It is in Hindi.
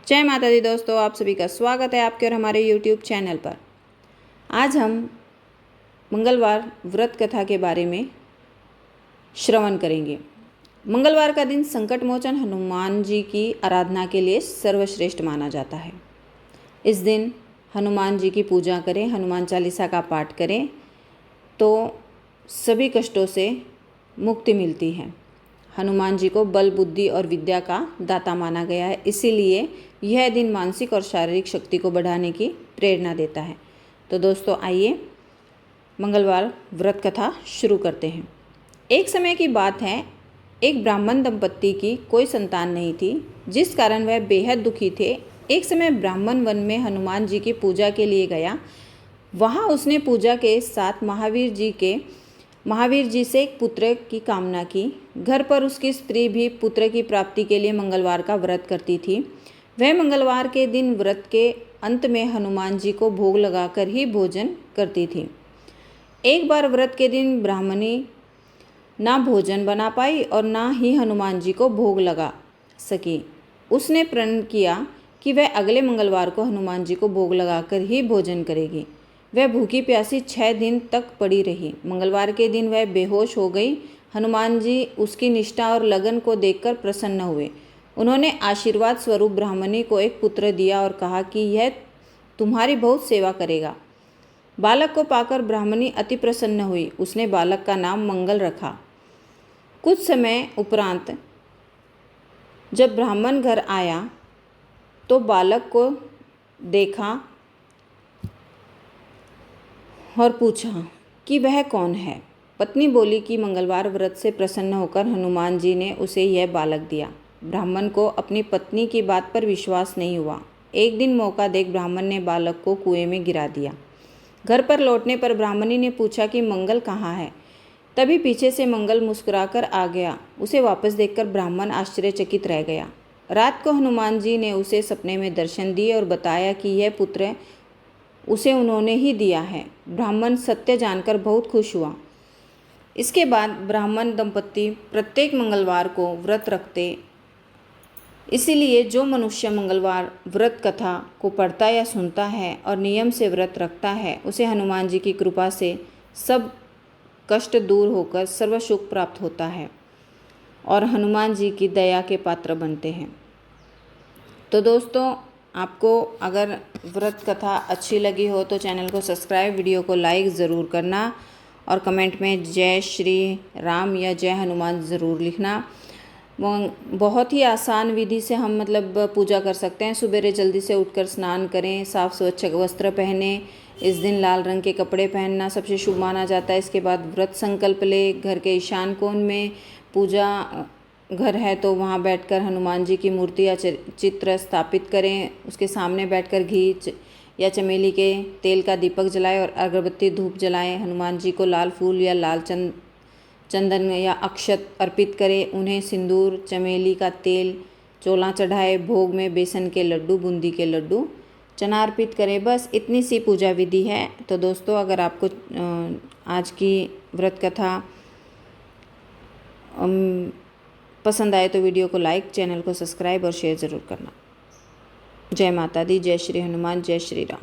जय माता दी दोस्तों, आप सभी का स्वागत है आपके और हमारे YouTube चैनल पर। आज हम मंगलवार व्रत कथा के बारे में श्रवण करेंगे। मंगलवार का दिन संकट मोचन हनुमान जी की आराधना के लिए सर्वश्रेष्ठ माना जाता है। इस दिन हनुमान जी की पूजा करें, हनुमान चालीसा का पाठ करें तो सभी कष्टों से मुक्ति मिलती है। हनुमान जी को बल, बुद्धि और विद्या का दाता माना गया है, इसीलिए यह दिन मानसिक और शारीरिक शक्ति को बढ़ाने की प्रेरणा देता है। तो दोस्तों आइए मंगलवार व्रत कथा शुरू करते हैं। एक समय की बात है, एक ब्राह्मण दंपत्ति की कोई संतान नहीं थी, जिस कारण वह बेहद दुखी थे। एक समय ब्राह्मण वन में हनुमान जी की पूजा के लिए गया। वहाँ उसने पूजा के साथ महावीर जी से एक पुत्र की कामना की। घर पर उसकी स्त्री भी पुत्र की प्राप्ति के लिए मंगलवार का व्रत करती थी। वह मंगलवार के दिन व्रत के अंत में हनुमान जी को भोग लगाकर ही भोजन करती थी। एक बार व्रत के दिन ब्राह्मणी ना भोजन बना पाई और ना ही हनुमान जी को भोग लगा सकी। उसने प्रण किया कि वह अगले मंगलवार को हनुमान जी को भोग लगाकर ही भोजन करेगी। वह भूखी प्यासी 6 दिन तक पड़ी रही। मंगलवार के दिन वह बेहोश हो गई। हनुमान जी उसकी निष्ठा और लगन को देखकर प्रसन्न हुए। उन्होंने आशीर्वाद स्वरूप ब्राह्मणी को एक पुत्र दिया और कहा कि यह तुम्हारी बहुत सेवा करेगा। बालक को पाकर ब्राह्मणी अति प्रसन्न हुई। उसने बालक का नाम मंगल रखा। कुछ समय उपरांत जब ब्राह्मण घर आया तो बालक को देखा और पूछा कि वह कौन है। पत्नी बोली कि मंगलवार व्रत से प्रसन्न होकर हनुमान जी ने उसे यह बालक दिया। ब्राह्मण को अपनी पत्नी की बात पर विश्वास नहीं हुआ। एक दिन मौका देख ब्राह्मण ने बालक को कुएं में गिरा दिया। घर पर लौटने पर ब्राह्मणी ने पूछा कि मंगल कहाँ है। तभी पीछे से मंगल मुस्कुराकर आ गया। उसे वापस देखकर ब्राह्मण आश्चर्यचकित रह गया। रात को हनुमान जी ने उसे सपने में दर्शन दिए और बताया कि यह पुत्र उसे उन्होंने ही दिया है। ब्राह्मण सत्य जानकर बहुत खुश हुआ। इसके बाद ब्राह्मण दंपत्ति प्रत्येक मंगलवार को व्रत रखते। इसीलिए जो मनुष्य मंगलवार व्रत कथा को पढ़ता या सुनता है और नियम से व्रत रखता है, उसे हनुमान जी की कृपा से सब कष्ट दूर होकर सर्व सुख प्राप्त होता है और हनुमान जी की दया के पात्र बनते हैं। तो दोस्तों, आपको अगर व्रत कथा अच्छी लगी हो तो चैनल को सब्सक्राइब, वीडियो को लाइक ज़रूर करना और कमेंट में जय श्री राम या जय हनुमान ज़रूर लिखना। बहुत ही आसान विधि से हम पूजा कर सकते हैं। सुबह जल्दी से उठकर स्नान करें, साफ स्वच्छ वस्त्र पहने। इस दिन लाल रंग के कपड़े पहनना सबसे शुभ माना जाता है। इसके बाद व्रत संकल्प ले। घर के ईशान कोण में पूजा घर है तो वहाँ बैठकर हनुमान जी की मूर्ति या चित्र स्थापित करें। उसके सामने बैठकर घी या चमेली के तेल का दीपक जलाएं और अगरबत्ती धूप जलाएं। हनुमान जी को लाल फूल या लाल चंदन या अक्षत अर्पित करें। उन्हें सिंदूर, चमेली का तेल, चोला चढ़ाए। भोग में बेसन के लड्डू, बूंदी के लड्डू, चना अर्पित करें। बस इतनी सी पूजा विधि है। तो दोस्तों, अगर आपको आज की व्रत कथा पसंद आए तो वीडियो को लाइक, चैनल को सब्सक्राइब और शेयर ज़रूर करना। जय माता दी, जय श्री हनुमान, जय श्री राम।